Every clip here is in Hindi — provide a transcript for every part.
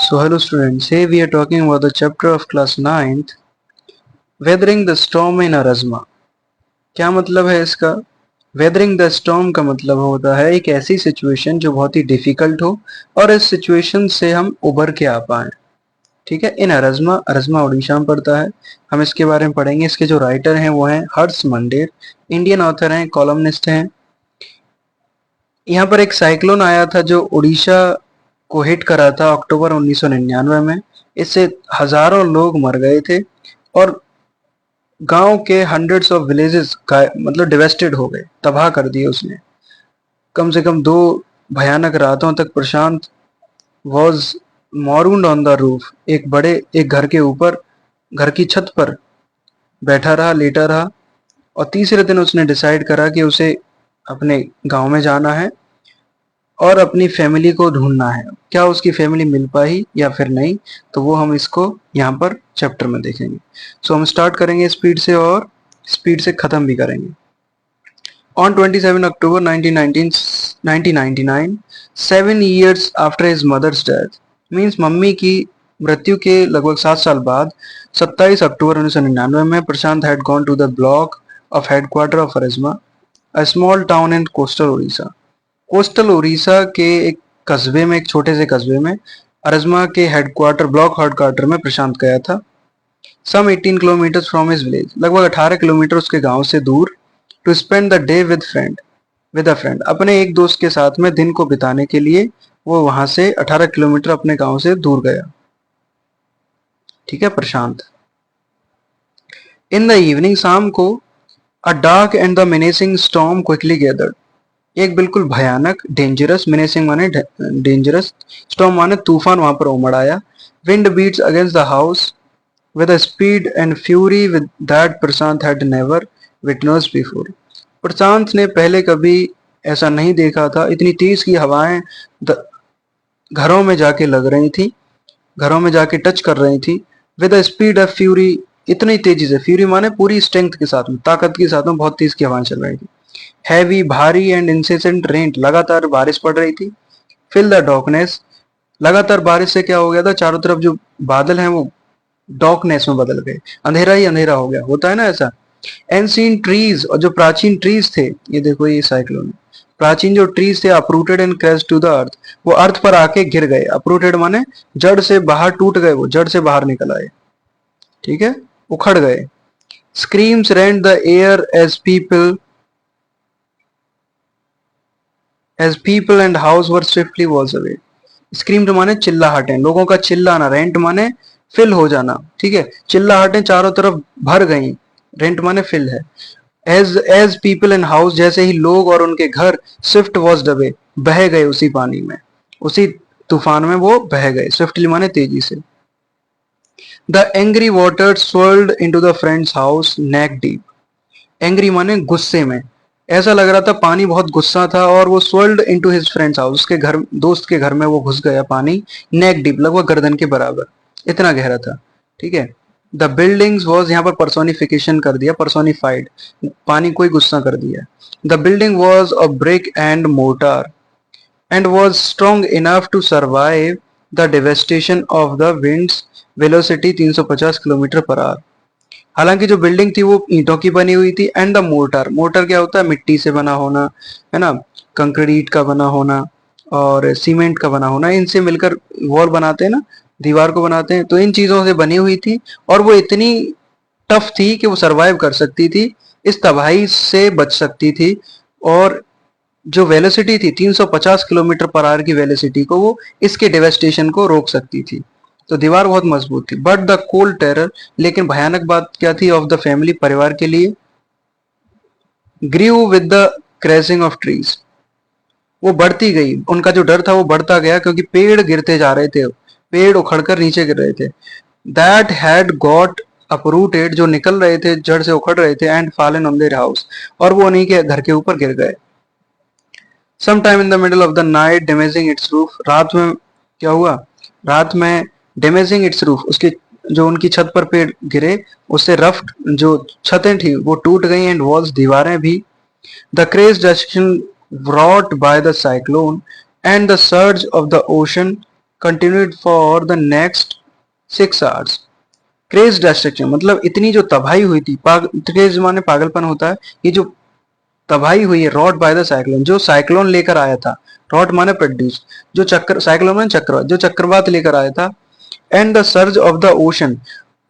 So hello students, here we are talking about the chapter of class 9th, Weathering the Storm in Arazma. क्या मतलब है इसका? Weathering the Storm का मतलब होता है एक ऐसी सिचुएशन जो बहुत ही डिफिकल्ट हो और इस सिचुएशन से हम उबर के आ पाए। ठीक है, इन अरज़मा, अरज़मा उड़ीसा में पड़ता है। हम इसके बारे में पढ़ेंगे। इसके जो राइटर हैं वो हैं हर्ष मंडेर, इंडियन ऑथर हैं, कॉलमनिस्ट हैं। यहाँ पर एक साइक्लोन आया था जो उड़ीसा को हिट करा था अक्टूबर 1999 में। इससे हजारों लोग मर गए थे और गांव के हंड्रेड्स ऑफ विलेजेस मतलब डिवेस्टेड हो गए, तबाह कर दिए उसने। कम से कम 2 भयानक रातों तक प्रशांत वॉज मॉरूंड ऑन द रूफ, एक घर के ऊपर, घर की छत पर बैठा रहा, लेटा रहा। और तीसरे दिन उसने डिसाइड करा कि उसे अपने गांव में जाना है और अपनी फैमिली को ढूंढना है। क्या उसकी फैमिली मिल पाई या फिर नहीं, तो वो हम इसको यहाँ पर चैप्टर में देखेंगे। सो हम स्टार्ट करेंगे स्पीड से और स्पीड से खत्म भी करेंगे। On 27 October 1999, 7 years after his mother's death, means mummy की मृत्यु के लगभग 7 साल बाद 27 अक्टूबर 1999 में Prashant had gone to the block of headquarter of Ersama, a small town in coastal Orissa. Coastal Orissa के एक कस्बे में, एक छोटे से कस्बे में, अरिज्मा के हेडक्वार्टर, ब्लॉक हेडक्वार्टर में प्रशांत गया था। Some 18 kilometre from his village, लगभग 18 किलोमीटर उसके गांव से दूर। To spend the day with a friend, अपने एक दोस्त के साथ में दिन को बिताने के लिए वो वहां से 18 किलोमीटर अपने गांव से दूर गया। ठीक है, प्रशांत। इन द इवनिंग, शाम को, a dark and the menacing storm quickly gathered, एक बिल्कुल भयानक, डेंजरस, मेनेसिंग माने डेंजरस, स्टॉर्म माने तूफान वहां पर उमड़ आया। Wind beats against the house with a speed and fury with that Prashant had never witnessed before. Prashant ने पहले कभी ऐसा नहीं देखा था। इतनी तेज की हवाएं घरों में जाके लग रही थी, घरों में जाके टच कर रही थी। With a speed of fury, इतनी तेजी से, फ्यूरी माने पूरी स्ट्रेंथ के साथ में, ताकत के साथ में बहुत तेज की हवाएं चल रही थी। हैवी, भारी एंड इंसेसेंट रेन, लगातार बारिश पड़ रही थी। फिल द डार्कनेस, लगातार बारिश से क्या हो गया था, चारों तरफ जो बादल हैं वो डार्कनेस में बदल गए, अंधेरा ही अंधेरा हो गया, होता है ना ऐसा। एंसीन ट्रीज, और जो प्राचीन ट्रीज थे, ये देखो ये साइक्लोन, प्राचीन जो ट्रीज थे, uprooted and crash to the earth, वो अर्थ पर आके गिर गए। अपरूटेड माने जड़ से बाहर टूट गए, वो जड़ से बाहर निकल आए। ठीक है, उखड़ गए। Screams rent the air as people and house were swiftly was away. Scream माने चिल्लाहटें, लोगों का चिल्लाना। रेंट माने फिल हो जाना। ठीक है, चिल्लाहटें चारों तरफ भर गई, रेंट माने फिल है। एज पीपल इन हाउस, जैसे ही लोग और उनके घर, स्विफ्ट वॉज डबे, बह गए उसी पानी में, उसी तूफान में वो बह गए। स्विफ्टली माने तेजी से। The angry water swirled into the friend's house neck deep, angry माने गुस्से में, ऐसा लग रहा था पानी बहुत गुस्सा था और वो स्वर्ल्ड इनटू हिज फ्रेंड्स हाउस, उसके घर, दोस्त के घर में वो घुस गया पानी। नेक डीप, लगभग गर्दन के बराबर, इतना गहरा था। ठीक है, द बिल्डिंग्स वॉज, यहाँ पर पर्सोनिफिकेशन कर दिया, पर्सोनिफाइड, पानी को ही गुस्सा कर दिया। The building was a brick and mortar and was strong enough to survive the devastation of the winds, velocity 350 kilometre per hour. हालांकि जो बिल्डिंग थी वो ईंटों की बनी हुई थी। एंड द मोर्टार, मोर्टार क्या होता है, मिट्टी से बना होना, है ना, कंक्रीट का बना होना और सीमेंट का बना होना, इनसे मिलकर वॉल बनाते हैं ना, दीवार को बनाते हैं, तो इन चीजों से बनी हुई थी और वो इतनी टफ थी कि वो सरवाइव कर सकती थी, इस तबाही से बच सकती थी। और जो वेलोसिटी थी 350 किलोमीटर पर आवर की वेलोसिटी को, वो इसके डेवेस्टेशन को रोक सकती थी। तो दीवार बहुत मजबूत थी। बट द कोल्ड टेरर, लेकिन भयानक बात क्या थी, ऑफ द फैमिली, परिवार के लिए, grieve with the crashing of trees, वो बढ़ती गई, उनका जो डर था वो बढ़ता गया क्योंकि पेड़ गिरते जा रहे थे, पेड़ उखड़कर नीचे गिर रहे थे। दैट हैड गॉट अपरूटेड, जो निकल रहे थे, जड़ से उखड़ रहे थे। And fallen on their house, और वो उन्हीं के घर के ऊपर गिर गए। Some time in the middle of the night damaging its roof, रात में क्या हुआ, रात में डैमेजिंग इट्स रूफ, उसके जो उनकी छत पर पेड़ गिरे, उससे रफ जो छतें थी वो टूट गई। एंड वॉल्स, दीवारें भी। The craze destruction wrought by the cyclone and the surge of the ocean continued for the next 6 hours. Craze destruction मतलब इतनी जो तबाही हुई थी, क्रेज माने पागलपन होता है, ये जो तबाही हुई है रॉट बाय द साइक्लोन, जो साइक्लोन लेकर आया था, रॉट माने प्रोड्यूस, जो चक्र, साइक्लोन माने चक्रवात, जो चक्रवात लेकर आया था, and the surge of the ocean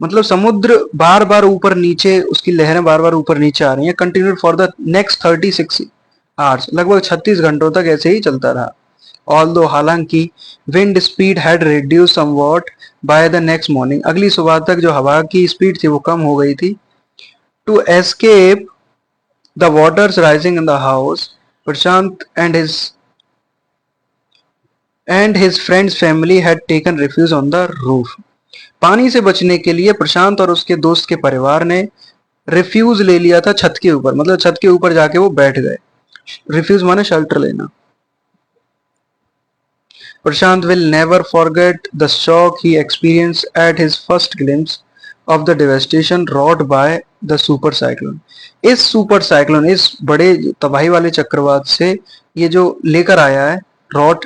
मतलब समुद्र बार बार ऊपर नीचे, उसकी लहरें बार बार ऊपर नीचे आ रही हैं, continued for the next 36 hours, लगभग 36 घंटों तक ऐसे ही चलता रहा। ऑल्दो हालांकि wind speed had reduce somewhat by the next morning, अगली सुबह तक जो हवा की स्पीड थी वो कम हो गई थी। To escape the waters rising in the house, Prashant and his friend's family had taken refuge on the roof. पानी से बचने के लिए प्रशांत और उसके दोस्त के परिवार ने रिफ्यूज ले लिया था छत के ऊपर, मतलब छत के ऊपर जाके वो बैठ गए। रिफ्यूज माने शेल्टर लेना। Prashant will never forget the shock he experienced at his first glimpse of the devastation wrought by the super cyclone. इस सुपर साइक्लोन, इस बड़े तबाही वाले चक्रवात से ये जो लेकर आया है, रॉट,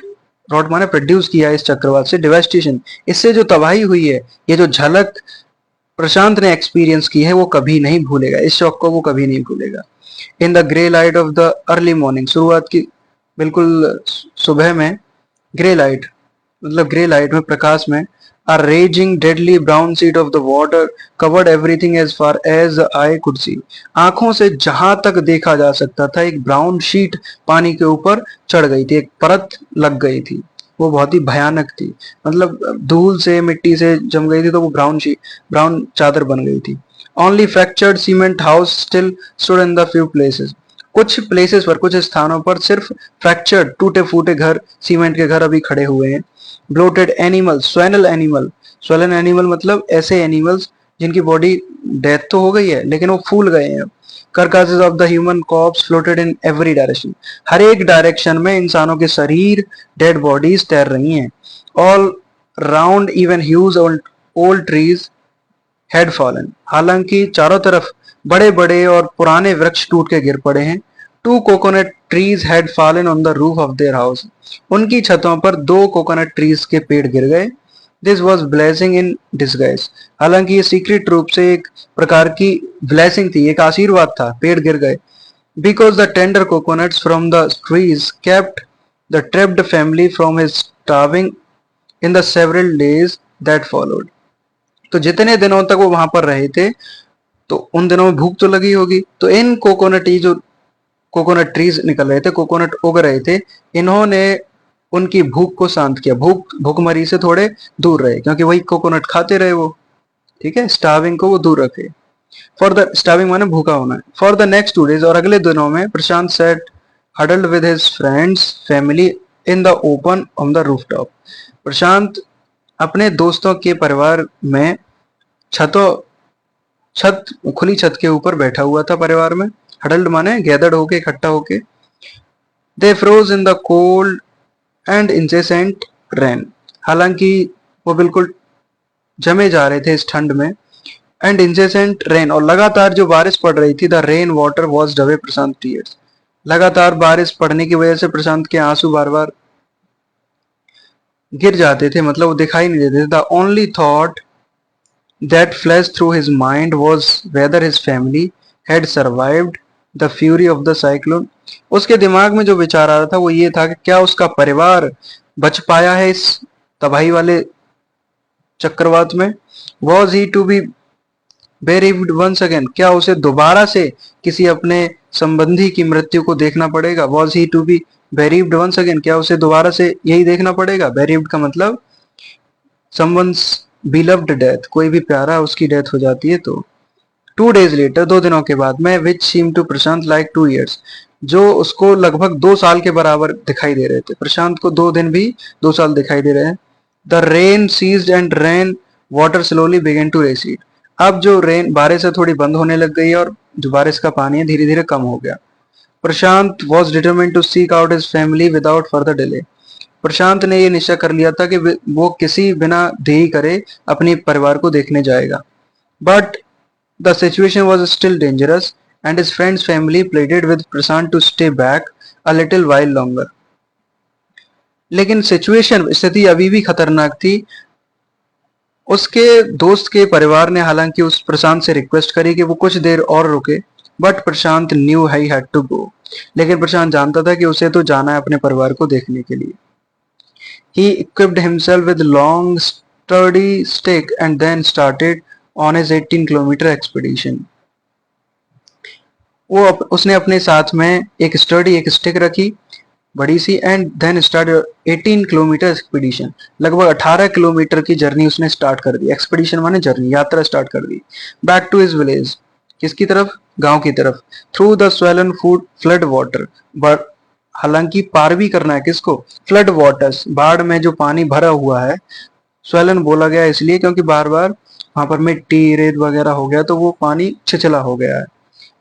रॉट माने प्रोड्यूस किया है इस चक्रवात से, डिवेस्टेशन, इससे जो तबाही हुई है, ये जो झलक प्रशांत ने एक्सपीरियंस की है वो कभी नहीं भूलेगा, इस शॉक को वो कभी नहीं भूलेगा। In the grey light of the early morning, शुरुआत की बिल्कुल सुबह में, ग्रे लाइट मतलब ग्रे लाइट में, प्रकाश में, a raging deadly brown sheet of the water covered everything as far as the eye could see. आंखों से जहां तक देखा जा सकता था एक ब्राउन शीट पानी के ऊपर चढ़ गई थी, एक परत लग गई थी, वो बहुत ही भयानक थी, मतलब धूल से मिट्टी से जम गई थी तो वो ब्राउन चादर बन गई थी। Only fractured cement house still stood in the few places. कुछ प्लेसेस पर, कुछ स्थानों पर सिर्फ फ्रैक्चर्ड, टूटे फूटे घर, सीमेंट के घर अभी खड़े हुए हैं। ब्लोटेड एनिमल, स्वैलन एनिमल मतलब ऐसे एनिमल्स जिनकी बॉडी डेथ तो हो गई है लेकिन वो फूल गए हैं। carcasses of the human corpses floated in every direction, हर एक डायरेक्शन में इंसानों के शरीर, डेड बॉडीज तैर रही हैं। All round even huge old trees had fallen, हालांकि चारों तरफ बड़े बड़े और पुराने वृक्ष टूट के गिर पड़े हैं। Two coconut trees had fallen on the roof of their house, उनकी छतों पर 2 कोकोनट ट्रीज के पेड़ गिर गए। This was blessing in disguise, हालांकि ये सीक्रेट रूप से एक प्रकार की ब्लेसिंग थी, एक आशीर्वाद था, पेड़ गिर गए। Because the tender coconuts from the trees kept the trapped family from his starving in the several days that followed, तो जितने दिनों तक वो वहां पर रहे थे तो उन दिनों में भूख तो लगी होगी, तो इन कोकोनट, ये जो कोकोनट ट्रीज निकल रहे थे, कोकोनट उग रहे थे, इन्होंने उनकी भूख को शांत किया, भूखमरी से थोड़े दूर रहे, क्योंकि वही कोकोनट खाते रहे वो, ठीक है, स्टार्विंग को वो दूर रखे। फॉर द स्टार्विंग माने भूखा होना है। फॉर द नेक्स्ट 2 days, और अगले दिनों में Prashant sat huddled with his friends family in the open on the rooftop, Prashant अपने दोस्तों के परिवार में छत खुली छत के ऊपर बैठा हुआ था, परिवार में, हडल्ड माने गैदर्ड होके, इकट्ठा होके। They froze in the cold and incessant rain, हालांकि वो बिल्कुल जमे जा रहे थे इस ठंड में। एंड इंसेसेंट रेन, और लगातार जो बारिश पड़ रही थी, the rain water washed away Prashant tears, लगातार बारिश पड़ने की वजह से प्रशांत के आंसू बार बार गिर जाते थे, मतलब वो दिखाई नहीं देते थे। The only thought that flashed through his mind was whether his family had survived the fury of the cyclone. उसके दिमाग में जो विचार आ रहा था वो ये था कि क्या उसका परिवार बच पाया है इस तबाही वाले चक्रवात में। Was he to be bereaved once again, क्या उसे दोबारा से किसी अपने संबंधी की मृत्यु को देखना पड़ेगा। Was he to be bereaved once again, क्या उसे दोबारा से यही देखना पड़ेगा। bereaved का मतलब someone's beloved death, कोई भी प्यारा उसकी डेथ हो जाती है तो। 2 days later, 2 दिनों के बाद में, which seemed to Prashant like 2 years, जो उसको लगभग 2 साल के बराबर दिखाई दे रहे थे, प्रशांत को 2 दिन भी 2 साल दिखाई दे रहे हैं। The rain ceased and rain water slowly began to recede, अब जो रेन, बारिश है, थोड़ी बंद होने लग गई और जो बारिश का पानी है धीरे धीरे कम हो गया। प्रशांत was determined to seek out his family without further delay, प्रशांत ने ये निश्चय कर लिया था कि वो किसी बिना देरी करे अपने परिवार को देखने जाएगा। But the situation was still dangerous and his friends family pleaded with Prashant to stay back a little while longer, लेकिन सिचुएशन स्थिति अभी भी खतरनाक थी। उसके दोस्त के परिवार ने हालांकि उस प्रशांत से रिक्वेस्ट करी कि वो कुछ देर और रुके, but Prashant knew he had to go. लेकिन प्रशांत जानता था कि उसे तो जाना है अपने परिवार को देखने के लिए। He equipped himself with long, sturdy stick and then started on his 18-kilometer expedition. उसने अपने साथ में एक स्टडी एक स्टिक रखी बड़ी सी, and then start 18 kilometre expedition. लगभग 18 किलोमीटर की जर्नी उसने स्टार्ट कर दी। एक्सपीडिशन माने जर्नी, यात्रा स्टार्ट कर दी। बैक टू हिज विलेज, किसकी तरफ? गांव की तरफ। Through the swollen food flood water, but हालांकि पार भी करना है किसको? फ्लड वाटर्स, बाढ़ में जो पानी भरा हुआ है। स्वेलन बोला गया इसलिए क्योंकि बार बार वहां पर मिट्टी रेत वगैरह हो गया तो वो पानी छिछला हो गया है,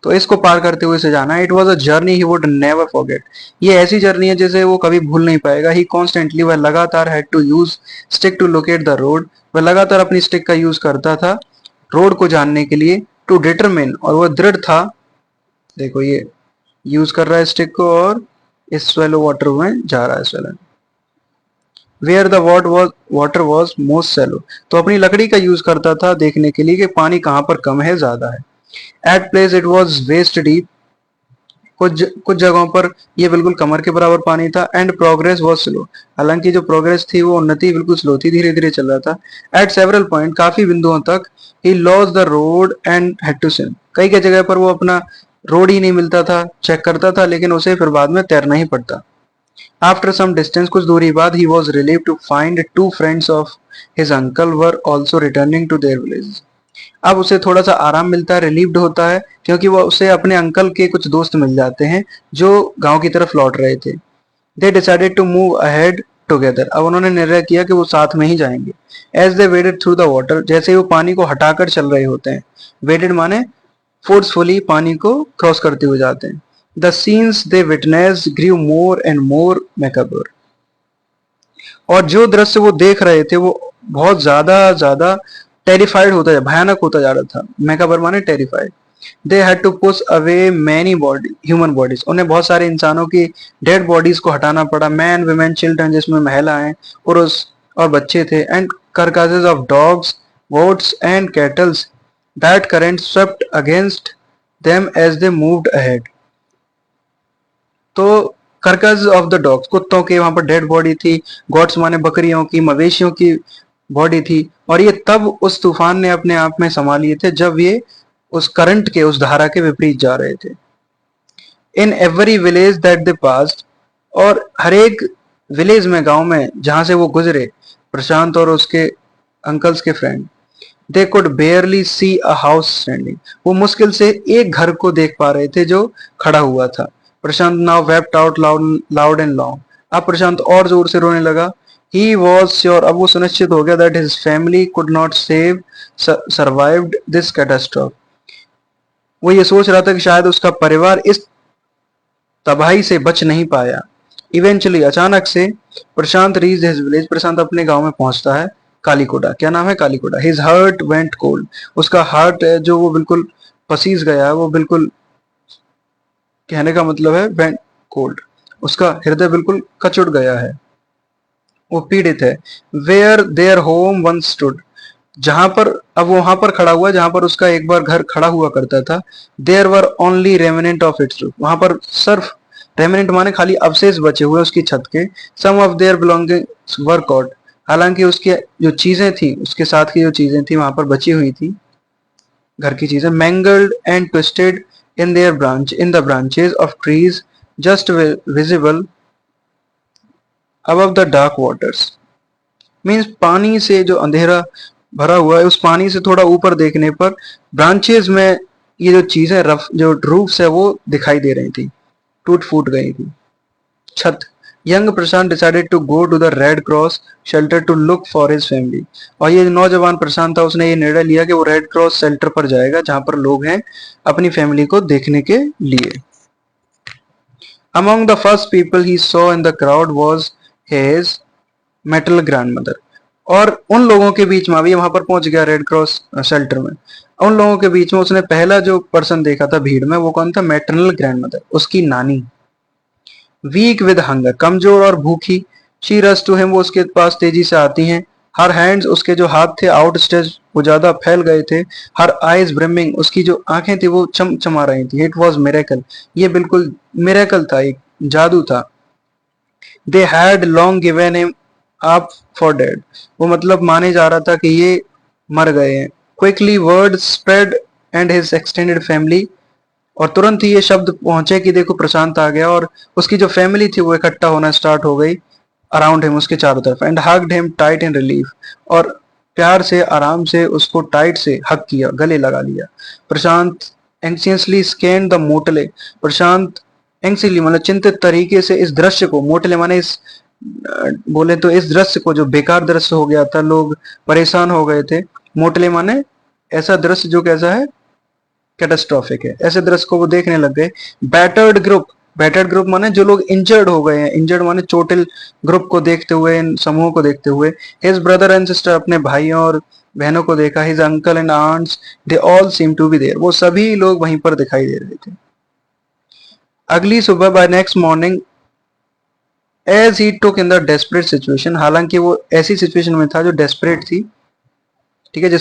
तो इसको पार करते हुए से जाना है। It was a journey he would never forget. ये ऐसी जर्नी है जिसे वो कभी भूल नहीं पाएगा। ही कॉन्स्टेंटली, वह लगातार had to use stick to locate the road, वह लगातार अपनी स्टिक का यूज करता था रोड को जानने के लिए। टू डिटरमिन, और वह दृढ़ था। देखो ये यूज कर रहा है स्टिक को और इस स्वेलो वाटर में जा रहा है swollen. Where the water was most shallow, तो अपनी लकड़ी का यूज करता था देखने के लिए कि पानी कहाँ पर कम है ज्यादा है। At place it was waist deep, कुछ जगहों पर ये बिल्कुल कमर के बराबर पानी था। एंड प्रोग्रेस वॉज स्लो, हालांकि जो प्रोग्रेस थी वो उन्नति बिल्कुल स्लो थी, धीरे धीरे चल रहा था। एट सेवरल पॉइंट, काफी बिंदुओं तक ही lost the road and had to swim, कई कई जगह पर वो अपना रोड ही नहीं मिलता था, चेक करता था लेकिन उसे फिर बाद में तैरना ही पड़ता। आफ्टर सम डिस्टेंस, कुछ दूरी बाद, he was relieved to find two friends of his uncle were also returning to their village. अब उसे थोड़ा सा आराम मिलता है, रिलीव्ड होता है, क्योंकि वो उसे अपने अंकल के कुछ दोस्त मिल जाते हैं जो गांव की तरफ लौट रहे थे। They decided to move ahead together, अब उन्होंने निर्णय किया कि वो साथ में ही जाएंगे। As they waded through the water, जैसे ही वो पानी को हटाकर चल रहे होते हैं, वेडेड माने फोर्सफुली पानी को क्रॉस करते हुए जाते हैं। The scenes they witness grew more and more macabre, और जो दृश्य वो देख रहे थे वो बहुत ज्यादा ज्यादा टेरिफाइड होता जा, भयानक होता जा रहा था। मैकाबर माने terrified. They had to push away many body human bodies, उन्हें बहुत सारे इंसानों की डेड बॉडीज को हटाना पड़ा। मैन वुमेन चिल्ड्रन, जिसमें महिलाएं पुरुष और बच्चे थे। And carcasses of dogs, goats and cattle that current swept against them as they moved ahead. तो carcass of the dogs, कुत्तों के वहां पर डेड बॉडी थी। goats माने बकरियों की, मवेशियों की बॉडी थी। और ये तब उस तूफान ने अपने आप में संभाल लिए थे जब ये उस करंट के, उस धारा के विपरीत जा रहे थे। In every village that they passed, और हर एक विलेज में, गांव में जहां से वो गुजरे, प्रशांत और उसके अंकल्स के friend, they could barely see a house standing, वो मुश्किल से एक घर को देख पा रहे थे जो खड़ा हुआ था। Prashant now wept out loud and long, अब प्रशांत और जोर से रोने लगा। ही वॉज श्योर, अब वो सुनिश्चित हो गया, that his family could not save survived this catastrophe. वो ये सोच रहा था कि शायद उसका परिवार इस तबाही से बच नहीं पाया। इवेंचुअली, अचानक से, प्रशांत रीच हिज विलेज, प्रशांत अपने गांव में पहुंचता है। कालीकोटा, क्या नाम है? कालीकोटा। हिज हार्ट वेंट कोल्ड, उसका हार्ट है जो वो बिल्कुल पसीज गया है, वो बिल्कुल, कहने का मतलब है वेंट कोल्ड, उसका हृदय बिल्कुल कचुट गया है, वो पीड़ित है। Where their home once stood, जहां पर, अब वहां पर खड़ा हुआ जहां पर उसका एक बार घर खड़ा हुआ करता था। There were only remnant of its roof, वहां पर सिर्फ रेमिनेंट माने खाली अवशेष बचे हुए उसकी छत के। Some of their belongings were caught, हालांकि उसके जो चीजें थी, उसके साथ की जो चीजें थी वहां पर बची हुई थी, घर की चीजें, mangled and twisted in the branches of trees just visible above the dark waters. Means पानी से जो अंधेरा भरा हुआ है, उस पानी से थोड़ा ऊपर देखने पर ब्रांचेस में ये जो चीजें, रफ जो रूफ्स है, वो दिखाई दे रही थी, टूट फूट गई थी छत। Young Prashant decided to go to the Red Cross shelter to look for his family, और ये नौजवान प्रशांत था, उसने ये निर्णय लिया कि वो रेड क्रॉस शेल्टर पर जाएगा जहां पर लोग हैं अपनी फैमिली को देखने के लिए। Among the first people he saw in the crowd was his metal grandmother, और उन लोगों के बीच में, अभी वहां पर पहुंच गया रेड क्रॉस शेल्टर में, उन लोगों के बीच में उसने पहला जो पर्सन देखा था भीड़ में, वो कौन था? मैटरनल ग्रैंडमदर, उसकी नानी। वीक विद हंगर, कमजोर और भूखी। शी रश टू हिम, वो उसके पास तेजी से आती हैं। हर हैंड्स, उसके जो हाथ थे, आउट स्ट्रेच, वो ज्यादा फैल गए थे। हर आईज ब्रिमिंग, उसकी जो आंखें थी वो चमचमा रही थी। इट वॉज मिरेकल, ये बिल्कुल मिरेकल था, एक जादू था। They had long given him up for dead, वो मतलब माने जा रहा था कि ये मर गए हैं। Quickly word spread and his extended family, और तुरंत ही ये शब्द पहुंचे कि देखो प्रशांत आ गया, और उसकी जो फैमिली थी वो इकट्ठा होना स्टार्ट हो गई अराउंड हिम, उसके चारों तरफ। And hugged him tight in relief, और प्यार से आराम से उसको टाइट से हक किया, गले लगा लिया। प्रशांत एंक्सियसली स्कैन द मोटले, प्रशांत एंक्सियसली मतलब चिंतित तरीके से इस दृश्य को, मोटले माने इस बोले तो इस दृश्य को, जो बेकार दृश्य हो गया था, लोग परेशान हो गए थे। मोटले माने ऐसा दृश्य जो कैसा है, कैटास्ट्रॉफिक है, ऐसे दृश्य को वो देखने लग गए। बैटर्ड ग्रुप, बैटर्ड ग्रुप माने जो लोग इंजर्ड हो गए हैं, इंजर्ड माने चोटिल ग्रुप को देखते हुए, इन समूहों को देखते हुए। हिज ब्रदर एंड सिस्टर, अपने भाइयों और बहनों को देखा। His uncle and aunts, they all seem to be there, वो सभी लोग वहीं पर दिखाई दे रहे थे। अगली सुबह, by next morning, as he took in the desperate situation, हालांकि वो ऐसी सिचुएशन में था जो डेस्परेट थी, ठीक है,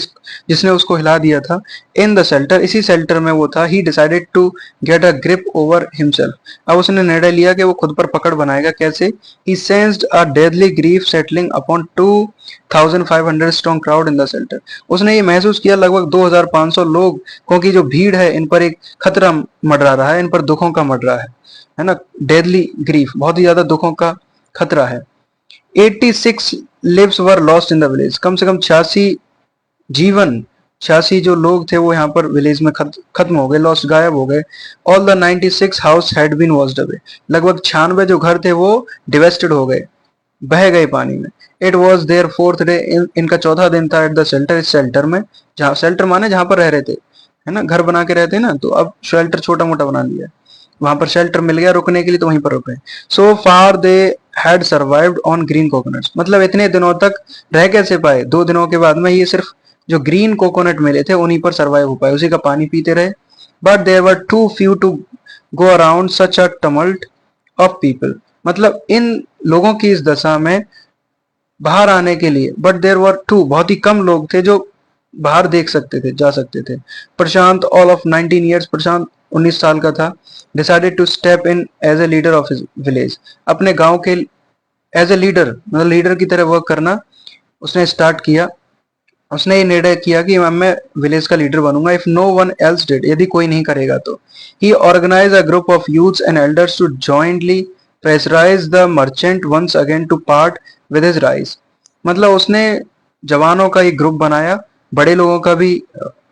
जिसने उसको हिला दिया था। इन द शेल्टर, इसी शेल्टर में वो था। He decided to get a grip over himself, अब उसने निर्णय लिया कि वो खुद पर पकड़ बनाएगा। कैसे? He sensed a deadly grief settling upon 2500 strong crowd in the shelter, उसने ये महसूस किया लगभग 2500 लोगों की जो भीड़ है, इन पर एक खतरा मंडरा रहा है, इन पर दुखों का मंडरा है ना। डेडली ग्रीफ, बहुत ही ज्यादा दुखों का खतरा है। 86 lives were lost in the village, कम से कम 86 जीवन, 86 जो लोग थे वो यहाँ पर विलेज में खत्म हो गए, लॉस्ट, गायब हो गए। All the 96 house had been washed away, लगभग 96 जो घर थे वो डिवेस्टेड हो गए, बह गए पानी में। It was their fourth day, इनका चौथा दिन था। एट द शेल्टर, इस शेल्टर में, जहाँ शेल्टर माने जहाँ पर रह रहे थे, है ना, घर बना के रहते ना, तो अब शेल्टर छोटा मोटा बना लिया, वहां पर शेल्टर मिल गया रुकने के लिए, तो वहीं पर रुके। So far they had survived on green coconuts, मतलब इतने दिनों तक रह कैसे पाए, 2 दिनों के बाद में ये सिर्फ जो ग्रीन कोकोनट मिले थे उन्हीं पर सर्वाइव हो पाए, उसी का पानी पीते रहे। But there were too few to go around such a tumult of people, मतलब इन लोगों की इस दशा में बाहर आने के लिए, बट देयर वर टू, बहुत ही कम लोग थे जो बाहर देख सकते थे, जा सकते थे। Prashant, all of 19 years, Prashant 19 साल का था। Decided to step in as a leader of his village, अपने गांव के एज ए लीडर, मतलब लीडर की तरह वर्क करना उसने स्टार्ट किया। उसने ये निर्णय किया कि मैं विलेज का लीडर बनूंगा, if no one else did, यदि कोई नहीं करेगा तो। He organize a group of youths and elders to jointly pressurize the merchant once again to part with his rice, मतलब उसने जवानों का एक ग्रुप बनाया, बड़े लोगों का भी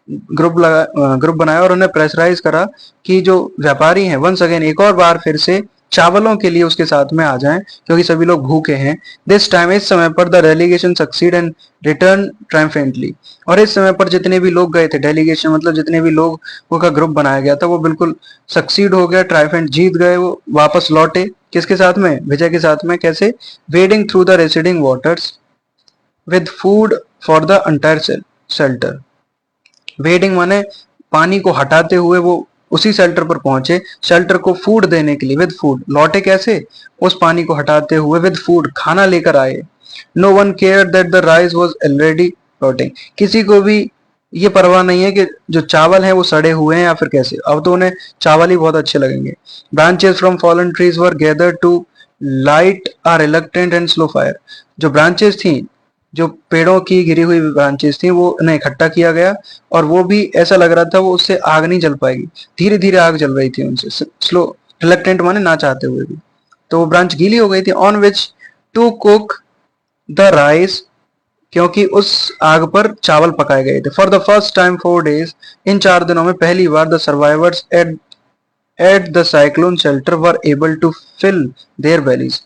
ग्रुप बनाया, और उन्हें प्रेशराइज करा कि जो व्यापारी हैं वंस अगेन, एक और बार फिर से चावलों के लिए उसके साथ में आ जाएं, क्योंकि सभी लोग भूखे हैं। दिस टाइम, इस समय पर, the delegation succeed and return triumphantly, और इस समय पर जितने भी लोग गए थे, डेलीगेशन मतलब जितने भी लोगों का ग्रुप बनाया गया था, वो बिल्कुल सक्सीड हो गया, ट्रायम्फेंट, जीत गए, वो वापस लौटे किसके साथ में, विजय के साथ में। कैसे? Wedding through the residing waters with food for the entire shelter, wedding माने पानी को हटाते हुए वो उसी शेल्टर पर पहुंचे, शेल्टर को फूड देने के लिए, विद फूड, लौटे कैसे, उस पानी को हटाते हुए, विद फूड, खाना लेकर आए। No one care that the rice was already rotting, किसी को भी ये परवाह नहीं है कि जो चावल हैं वो सड़े हुए हैं या फिर कैसे, अब तो उन्हें चावल ही बहुत अच्छे लगेंगे। Branches from fallen trees were gathered to light a reluctant and slow fire, जो ब्रांचेस थी, जो पेड़ों की गिरी हुई ब्रांचेस थी, वो उन्हें इकट्ठा किया गया, और वो भी ऐसा लग रहा था वो उससे आग नहीं जल पाएगी, धीरे धीरे आग जल रही थी उनसे, स्लो, रिलक्टेंट माने ना चाहते हुए भी, तो वो ब्रांच गीली हो गई थी। On which to cook the rice, क्योंकि उस आग पर चावल पकाए गए थे। For the first time 4 days, इन 4 दिनों में पहली बार, the survivors at the cyclone shelter were able to fill their bellies,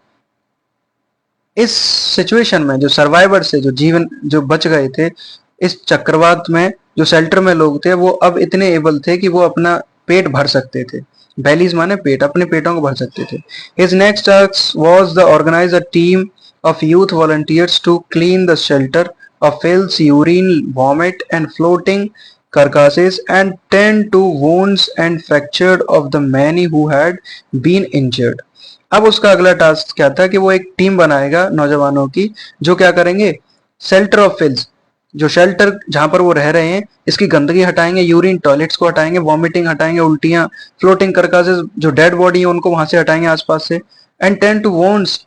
इस सिचुएशन में जो सर्वाइवर से, जो जीवन, जो बच गए थे इस चक्रवात में, जो शेल्टर में लोग थे, वो अब इतने एबल थे कि वो अपना पेट भर सकते थे, बेलीज माने पेट, अपने पेटों को भर सकते थे। His next task was the organise a team of youth volunteers to clean the shelter of filth, urine, vomit, and floating carcasses, and tend to wounds and fractured of the many who had been injured. अब उसका अगला टास्क क्या था कि वो एक टीम बनाएगा नौजवानों की, जो क्या करेंगे, शेल्टर ऑफ फिल्स, जो शेल्टर जहां पर वो रह रहे हैं इसकी गंदगी हटाएंगे, यूरिन टॉयलेट्स को हटाएंगे, वॉमिटिंग हटाएंगे, उल्टियां, फ्लोटिंग करकासेस, जो डेड बॉडी है उनको वहां से हटाएंगे आसपास से, and tend to wounds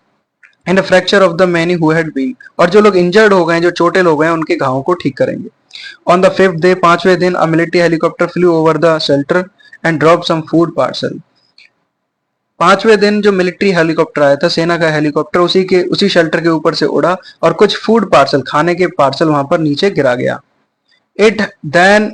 and a fracture of the many who had been, और जो लोग इंजर्ड हो गए हैं, जो चोटे लोग हैं, उनके घावों को ठीक करेंगे। ऑन द फिफ्थ डे, पांचवें दिन, a military helicopter flew over the shelter and drop some food parcel. पांचवें दिन जो मिलिट्री हेलीकॉप्टर आया था, सेना का हेलीकॉप्टर, उसी शेल्टर के ऊपर से उड़ा और कुछ फूड पार्सल, खाने के पार्सल वहां पर नीचे गिरा गया। It then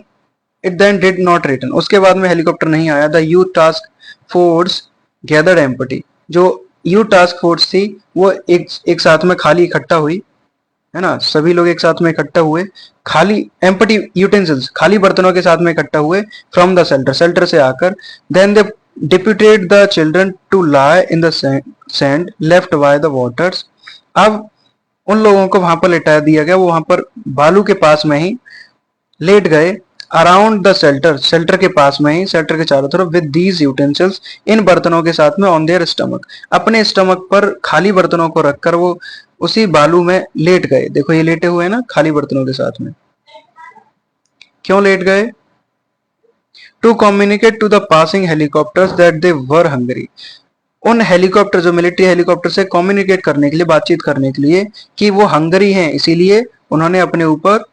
it then did not return, उसके बाद में हेलीकॉप्टर नहीं आया। The youth task force gathered empty, जो यूथ टास्क फोर्स थी वो एक साथ में खाली इकट्ठा हुई, है ना, सभी लोग एक साथ में इकट्ठा हुए, खाली एम्पटी यूटेंसिल्स, खाली बर्तनों के साथ में इकट्ठा हुए, फ्रॉम द शेल्टर, शेल्टर से आकर। Then they deputed the children to lie in the sand left by the waters. अब उन लोगों को वहां पर लिटा दिया गया, वो वहां पर बालू के पास में ही लेट गए, अराउंड द शेल्टर, शेल्टर के पास में ही, शेल्टर के चारों तरफ, विद दीज यूटेंसिल्स, इन बर्तनों के साथ में, ऑन देयर स्टमक, अपने स्टमक पर खाली बर्तनों को रखकर वो उसी बालू में लेट गए। देखो ये लेटे हुए हैं ना खाली बर्तनों के साथ में, क्यों लेट गए? To communicate to the passing helicopters that they were hungry, उन हेलीकॉप्टर, जो मिलिट्री हेलीकॉप्टर से कम्युनिकेट करने के लिए, बातचीत करने के लिए कि वो हंगरी हैं, इसीलिए उन्होंने अपने ऊपर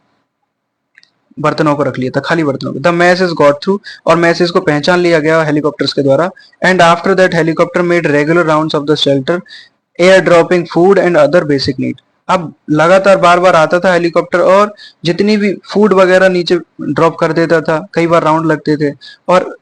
बर्तनों को रख लिया था, खाली बर्तनों को। द मैसेज गॉट थ्रू, और मैसेज को पहचान लिया गया हेलीकॉप्टर्स के द्वारा। And after that helicopter made regular rounds of the shelter, air dropping food and other basic need. अब लगातार बार बार आता था हेलीकॉप्टर और जितनी भी फूड वगैरह नीचे ड्रॉप कर देता था, कई बार राउंड लगते थे, और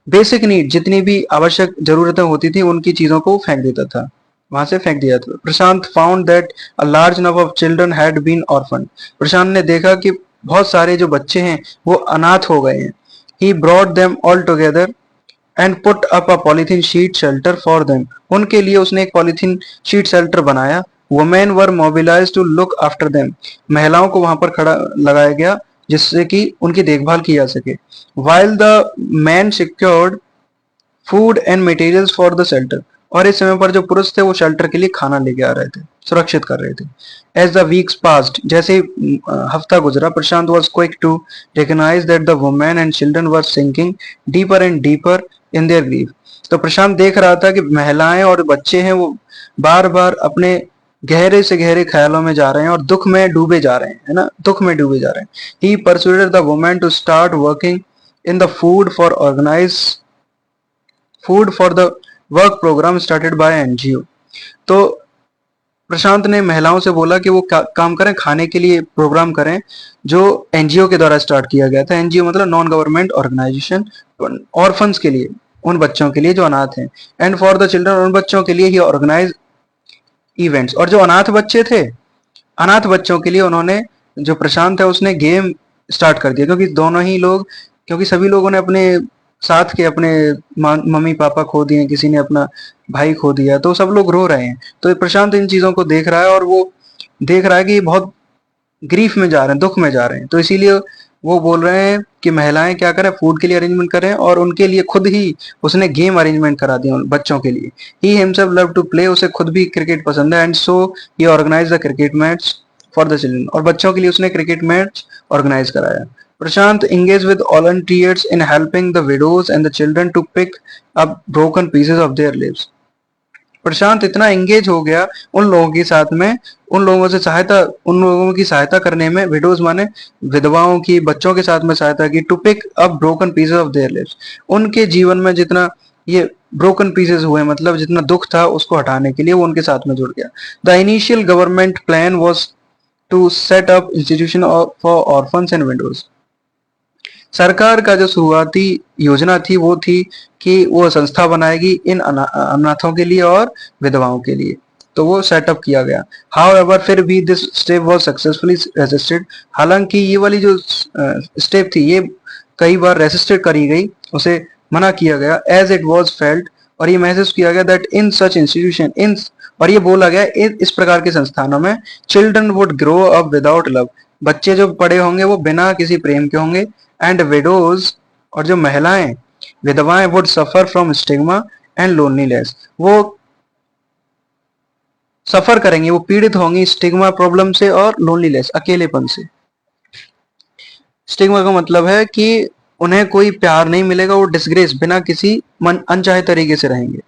बेसिक नीड, जितनी भी आवश्यक जरूरतें होती थी उनकी चीजों को फेंक देता था, वहां से फेंक दिया था। Prashant found that a large number of children had been orphan, Prashant ने देखा कि बहुत सारे जो बच्चे हैं वो अनाथ हो गए हैं। He brought them all together and put up a polythene sheet shelter for them, उनके लिए उसने एक पॉलिथीन शीट शेल्टर बनाया। Women were mobilise to look after them, महिलाओं को वहां पर खड़ा लगाया गया जिससे कि उनकी देखभाल की जा सके। While the man secured food and materials for the shelter, और इस समय पर जो पुरुष थे वो शेल्टर के लिए खाना लेके आ रहे थे, सुरक्षित कर रहे थे। एज द वीक्स पास्ड, जैसे ही हफ्ता गुजरा, Prashant was quick to recognize that the women and children were sinking deeper and deeper in their grief, तो प्रशांत देख रहा था कि महिलाएं और बच्चे हैं वो बार बार अपने गहरे से गहरे ख्यालों में जा रहे हैं और दुख में डूबे जा रहे हैं, है ना, दुख में डूबे जा रहे हैं। He persuaded the women to start working in the food for the work programme started by NGO, तो प्रशांत ने महिलाओं से बोला कि वो काम करें, खाने के लिए प्रोग्राम करें जो एनजीओ के द्वारा स्टार्ट किया गया था। एनजीओ मतलब नॉन गवर्नमेंट ऑर्गेनाइजेशन, ऑर्फन्स के लिए, उन बच्चों के लिए जो अनाथ हैं। एंड फॉर द चिल्ड्रन, उन बच्चों के लिए ही ऑर्गेनाइज इवेंट्स, और जो अनाथ बच्चे थे, अनाथ बच्चों के लिए उन्होंने, जो प्रशांत है उसने गेम स्टार्ट कर दिया, क्योंकि दोनों ही लोग, क्योंकि सभी लोगों ने अपने साथ के अपने मम्मी पापा खो दिए, किसी ने अपना भाई खो दिया, तो सब लोग रो रहे हैं। तो प्रशांत इन चीजों को देख रहा है और वो देख रहा है कि बहुत ग्रीफ में जा रहे हैं, दुख में जा रहे हैं, तो इसीलिए वो बोल रहे हैं कि महिलाएं क्या करें, फूड के लिए अरेंजमेंट करें, और उनके लिए खुद ही उसने गेम अरेंजमेंट करा दिया बच्चों के लिए। He himself love to play, उसे खुद भी क्रिकेट पसंद है। And so he organise the cricket match for the children, और बच्चों के लिए उसने क्रिकेट मैच ऑर्गेनाइज कराया। प्रशांत engaged with volunteers in helping the widows and the children to pick up broken pieces of their lives, प्रशांत इतना एंगेज हो गया उन लोगों के साथ में, उन लोगों की सहायता करने में, विडोज माने विधवाओं की, बच्चों के साथ में सहायता की। To pick up broken pieces of their lives, उनके जीवन में जितना ये ब्रोकन पीसेस हुए, मतलब जितना दुख था उसको हटाने के लिए वो उनके साथ में जुड़ गया। The initial government plan was to set up institution for orphans and widows, सरकार का जो शुरुआती योजना थी वो थी कि वो संस्था बनाएगी इन अनाथों के लिए और विधवाओं के लिए, तो वो सेटअप किया गया। हाउएवर, फिर भी this step was successfully resisted, हालांकि ये वाली जो स्टेप थी ये कई बार रेजिस्टेड करी गई, उसे मना किया गया। एज इट वाज फेल्ट, और ये महसूस किया गया दैट इन सच इंस्टीट्यूशन, इन, और ये बोला गया इस प्रकार के संस्थानों में, children would grow up without love, बच्चे जो बड़े होंगे वो बिना किसी प्रेम के होंगे। एंड विडोज, और जो महिलाएं विधवाएं, would suffer from stigma and loneliness, वो सफर करेंगी, वो पीड़ित होंगी स्टिग्मा प्रॉब्लम से और लोनलीनेस, अकेलेपन से। स्टिग्मा का मतलब है कि उन्हें कोई प्यार नहीं मिलेगा, वो डिसग्रेस, बिना किसी मन अनचाहे तरीके से रहेंगे।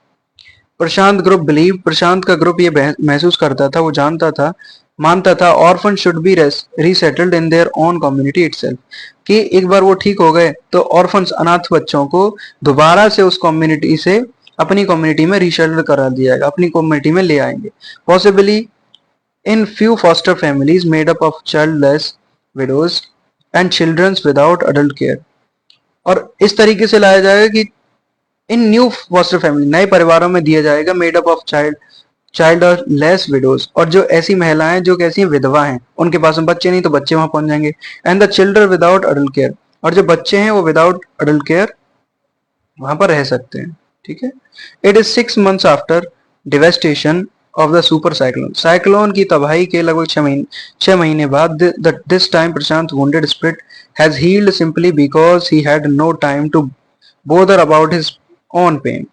प्रशांत ग्रुप बिलीव, प्रशांत का ग्रुप ये महसूस करता था, वो जानता था, मानता था, orphan should be resettled in their own community itself, कि एक बार वो ठीक हो गए तो ऑर्फन्स, अनाथ बच्चों को दोबारा से उस कम्युनिटी से अपनी कम्युनिटी में रीसेटल करा दिया जाएगा, अपनी कम्युनिटी में ले आएंगे। Possibly in few foster families made up of childless widows and childrens without adult care, और इस तरीके से लाया जाएगा कि इन न्यू फॉस्टर फैमिली, नए परिवारों में दिया जाएगा, मेड अप ऑफ चाइल्ड और लेस विडोज, और जो ऐसी महिलाएं जो कैसी विधवा हैं, उनके पास में बच्चे नहीं तो बच्चे वहां पहुंच जाएंगे। And the children without adult care, और जो बच्चे हैं वो विदाउट अडल्ट केयर वहां पर रह सकते हैं। ठीक है। It is 6 months after devastation of the super cyclone, cyclone की तबाही के लगभग 6 महीने बाद, this time Prashant wounded spirit has healed simply because he had no time to bother about his own pain.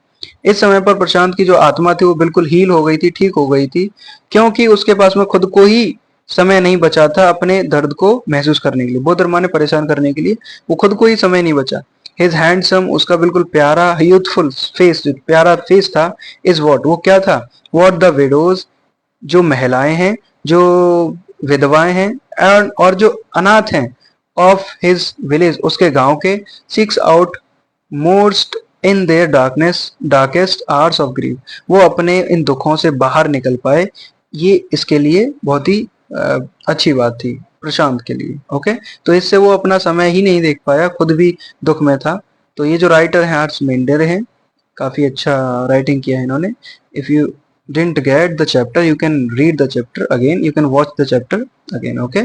इस समय पर प्रशांत की जो आत्मा थी वो बिल्कुल हील हो गई थी, ठीक हो गई थी, क्योंकि उसके पास में खुद को ही समय नहीं बचा था अपने दर्द को महसूस करने के लिए, बोधर माने परेशान करने के लिए, वो खुद को ही समय नहीं बचा। हिज हैंडसम, उसका बिल्कुल प्यारा यूथफुल फेस, जो प्यारा फेस था, इज वॉट, वो क्या था, वॉट द विडोज, जो महिलाएं हैं, जो विधवाएं हैं, और जो अनाथ हैं, ऑफ हिज विलेज, उसके गांव के, six out most in their darkest hours of grief, वो अपने इन दुखों से बाहर निकल पाए, ये इसके लिए बहुत ही अच्छी बात थी प्रशांत के लिए। ओके, तो इससे वो अपना समय ही नहीं देख पाया, खुद भी दुख में था। तो ये जो राइटर हैं आर्ट्स मेंडर हैं, काफी अच्छा राइटिंग किया है इन्होंने। If you didn't get the chapter, you can read the chapter again, you can watch the chapter again. Okay.